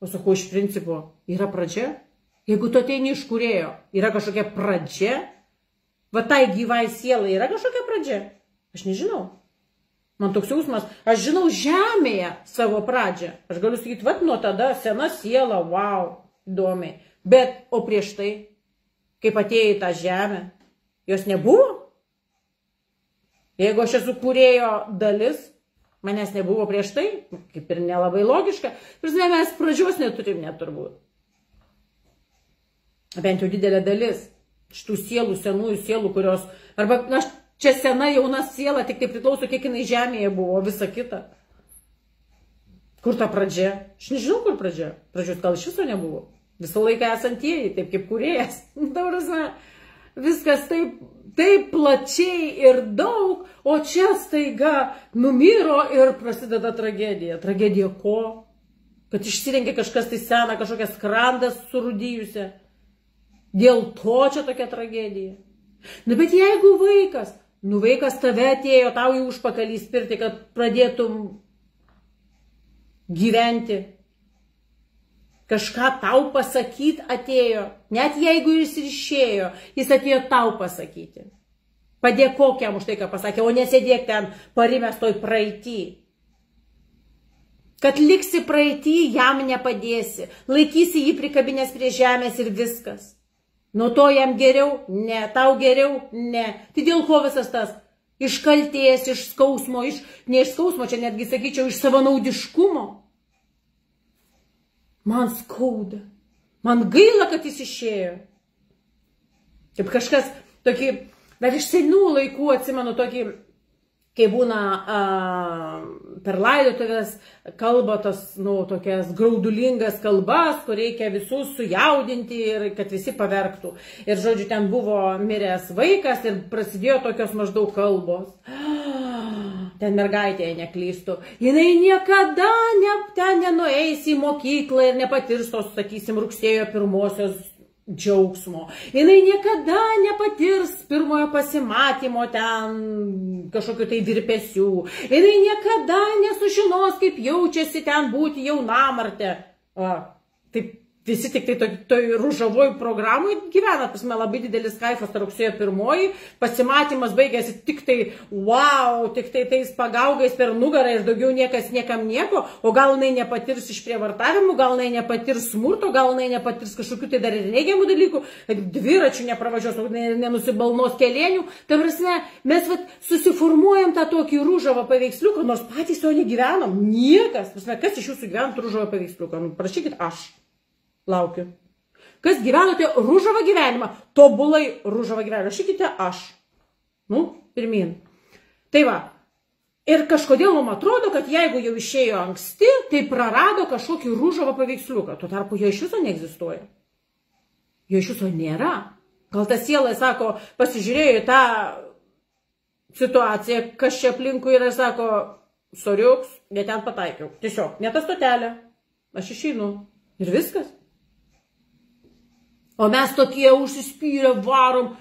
O sakau, iš principo, yra pradžia? Jeigu tu ateini iš kūrėjo, yra kažkokia pradžia? Va tai gyvai sielai yra kažkokia pradžia? Aš nežinau. Man toks jausmas, aš žinau žemėje savo pradžią. Aš galiu sakyti, va, nuo tada sena siela, wow, įdomiai. Bet, o prieš tai, kaip atėjo į tą žemę, jos nebuvo? Jeigu aš esu kūrėjo dalis, Manęs nebuvo prieš tai, kaip ir nelabai logiška. Prasme, mes pradžios neturim net turbūt. Bent jau didelė dalis šitų sielų, senųjų sielų, kurios, arba, na, čia sena jauna siela, tik tai priklauso, kiek jinai žemėje buvo, visa kita. Kur ta pradžia? Aš nežinau, kur pradžia. Pradžios gal iš viso nebuvo. Visą laiką esantieji, taip kaip kūrėjas. Viskas taip plačiai ir daug, o čia staiga numiro ir prasideda tragedija. Tragedija ko? Kad išsirengė kažkas tai seną, kažkokią skrandą surūdijusią. Dėl to čia tokia tragedija. Na, bet jeigu vaikas, vaikas tave atėjo, tau į užpakalį spirti, kad pradėtum gyventi, kažką tau pasakyti atėjo, net jeigu jis ir išėjo, jis atėjo tau pasakyti. Padėkok jam už tai, ką pasakė, o nesėdėk ten parimęs toj praeitį. Kad liksi praeitį, jam nepadėsi, laikysi jį prikabinės prie žemės ir viskas. Nuo to jam geriau? Ne. Tau geriau? Ne. Tai dėl ko visas tas? Iš kaltės, iš skausmo, ne iš skausmo, čia netgi sakyčiau, iš savanaudiškumo. Man skauda. Man gaila, kad jis išėjo. Kaip kažkas tokį, dar iš senų laikų atsimenu tokį, kai būna per laidotuvės kalba tos, tokias graudulingas kalbas, kur reikia visus sujaudinti ir kad visi paverktų. Ir žodžiu, ten buvo miręs vaikas ir prasidėjo tokios maždaug kalbos. Ten mergaitė, neklystų. Jinai niekada ten nenueis į mokyklą ir nepatirs tos, sakysim, rugsėjo 1-osios džiaugsmo. Jinai niekada nepatirs pirmojo pasimatymo ten kažkokiu tai virpesių. Jinai niekada nesužinos, kaip jaučiasi ten būti jaunamarte. Taip visi tik tai toj ružavoj programui gyvena, pasme, labai didelis kaifas rugsėjo 1, pasimatymas baigėsi tik tai, wow, tik tai tais pagaugais per nugarą ir daugiau niekas niekam nieko, o gal jinai nepatirs išprievartavimų, gal jinai nepatirs smurto, gal jinai nepatirs kažkokių tai dar ir neigiamų dalykų, dviračių nepravažiuos, nenusibalnos kelėnių. Tai prasme, mes susiformuojam tą tokį ružavą paveiksliuką, nors patys jo negyvenom, niekas. Prasme, kas iš jūsų gyvenat ružavą paveiksliuką? Prašykit aš. Laukiu. Kas gyvenote ružavą gyvenimą, tobulai ružavą gyvenimą, rašykite aš. Pirmin. Tai va. Ir kažkodėl mums atrodo, kad jeigu jau išėjo anksti, tai prarado kažkokį ružavą paveiksliuką. Tuo tarpu jo iš viso neegzistuoja. Jo iš viso nėra. Gal ta siela, sako, pasižiūrėjo į tą situaciją, kas čia aplinkui yra, sako, soriuks, ne ten pataikiau. Tiesiog, ne ta stotelė. Aš išeinu. Ir viskas. O mes tokie užsispyrę varom,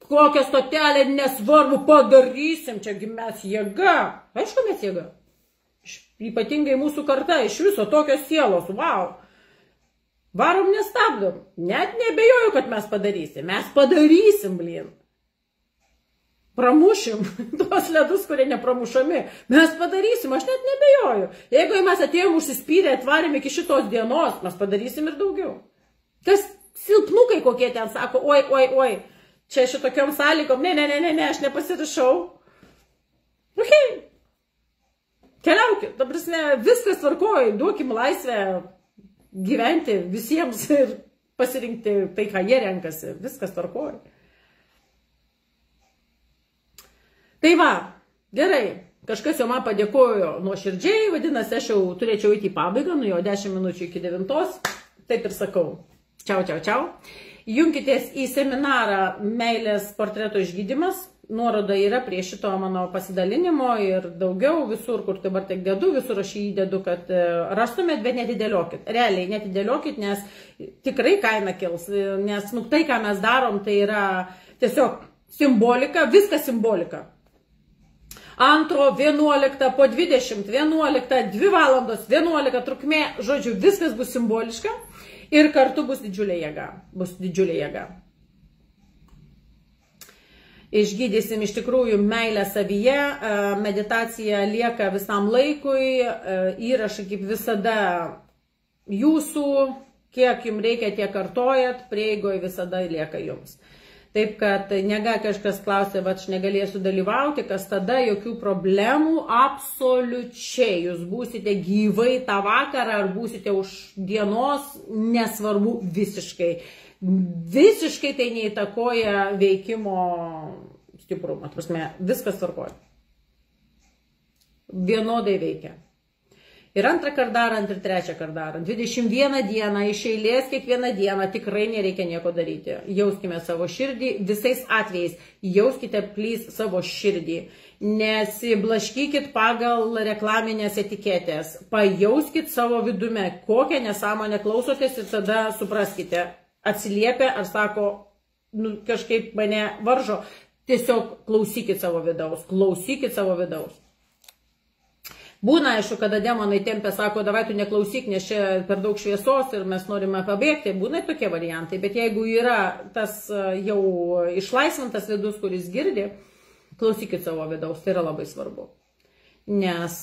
kokią stotelę nesvarbu padarysim, čiagi mes jėga. Aišku, mes jėga. Ypatingai mūsų karta, iš viso tokios sielos, wow. Varom nestabdom. Net nebejoju, kad mes padarysim. Mes padarysim, blin. Pramušim tuos ledus, kurie nepramušami. Mes padarysim, aš net nebejoju. Jeigu mes atėjom užsispyrę, atvarėm iki šitos dienos, mes padarysim ir daugiau. Kas silpnukai kokie ten sako, oi, čia šitokiom sąlygom, ne, aš nepasirašau. Okay. Keliaukit, ta prasme, viskas tvarkoja, duokim laisvę gyventi visiems ir pasirinkti tai, ką jie renkasi, viskas tvarkoja. Tai va, gerai, kažkas jau man padėkojo nuoširdžiai, vadinasi, aš jau turėčiau eiti į pabaigą, jau 10 minučių iki 9, taip ir sakau. Čiau. Junkitės į seminarą Meilės portreto išgydymas, nuoroda yra prie šito mano pasidalinimo ir daugiau visur, kur dabar tiek dedu, visur aš jį įdedu, kad rastumėt, bet netidėliokit. Realiai netidėliokit, nes tikrai kaina kils, nes tai, ką mes darom, tai yra tiesiog simbolika, viskas simbolika. 2, 11, po 20, 11, 2 valandos, 11 trukmė, žodžiu, viskas bus simboliška ir kartu bus didžiulė jėga. Išgydysim iš tikrųjų meilę savyje, meditacija lieka visam laikui, įrašai kaip visada jūsų, kiek jums reikia, tiek kartojat, prieigoj visada lieka jums. Taip, kad nega kažkas klausė, va, aš negalėsiu dalyvauti, kas tada, jokių problemų, absoliučiai. Jūs būsite gyvai tą vakarą, ar būsite už dienos, nesvarbu visiškai. Visiškai tai neįtakoja veikimo stiprumą. Prasme, viskas tvarkoja. Vienodai veikia. Ir antrą kartą darant, ir trečią kartą darant. 21 dieną iš eilės, kiekvieną dieną tikrai nereikia nieko daryti. Jauskime savo širdį, visais atvejais jauskite plys savo širdį. Nesiblaškykit pagal reklaminės etiketės. Pajauskit savo vidume, kokią nesąmonę klausotės ir tada supraskite. Atsiliepia ar sako, nu, kažkaip mane varžo. Tiesiog klausykit savo vidaus. Klausykit savo vidaus. Būna, aišku, kada demonai tempia, sako, davai tu neklausyk, nes čia per daug šviesos ir mes norime pabėgti. Būna tokie variantai, bet jeigu yra tas jau išlaisvintas vidus, kuris girdi, klausykit savo vidaus, tai yra labai svarbu. Nes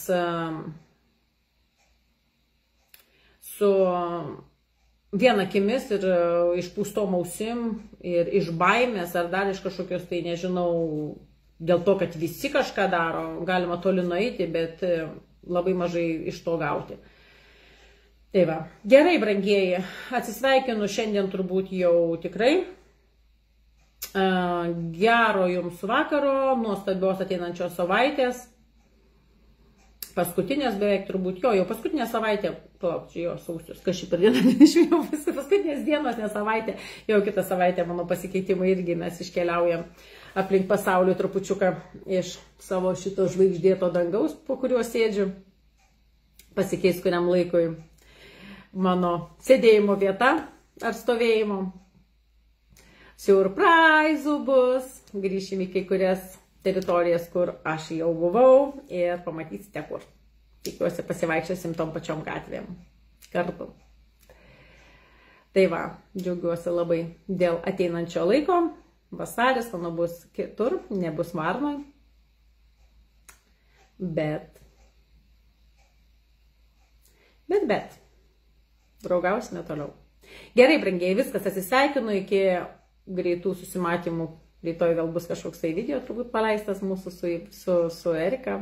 su viena akimis ir išpūstom ausim ir iš baimės ar dar iš kažkokios, tai nežinau, dėl to, kad visi kažką daro, galima toli nueiti, bet labai mažai iš to gauti. Tai va, gerai, brangieji, atsisveikinu šiandien turbūt jau tikrai. Gero jums vakaro, nuostabios ateinančios savaitės. Paskutinės beveik turbūt, jau paskutinė savaitė, palauk, čia jo sausius, kažkaip per dieną 20, paskutinės dienos, ne savaitė, jau kitą savaitę mano pasikeitimai irgi mes iškeliaujam aplink pasaulį trupučiuką iš savo šito žvaigždėto dangaus, po kuriuo sėdžiu, pasikeis kuriam laikui mano sėdėjimo vieta ar stovėjimo. Surprizų bus, grįšim į kai kurias teritorijas, kur aš jau buvau ir pamatysite kur. Tikiuosi pasivaikščiosim tom pačiom gatvėm kartu. Tai va, džiaugiuosi labai dėl ateinančio laiko. Vasaris, mano bus kitur, nebus Varnoj. Bet. Draugausime toliau. Gerai, brangiai, viskas, atsisveikinu iki greitų susimatymų. Rytoj vėl bus kažkoks tai video, turbūt paleistas mūsų su Erika.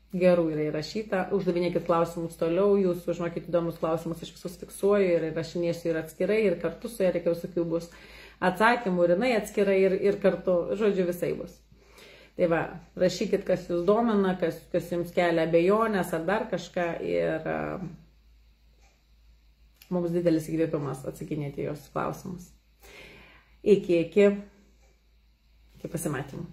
Gerų yra įrašyta. Uždavinėkit klausimus toliau, jūs užduokit įdomus klausimus, aš visus fiksuoju ir rašinėsiu ir atskirai, ir kartu su Erika visokių bus atsakymų, ir jinai atskirai, ir kartu, žodžiu, visai bus. Tai va, rašykit, kas jūs domina, kas jums kelia abejonės ar dar kažką, ir mums didelis įkvėpimas atsakinėti jos klausimus. Iki pasimatymų.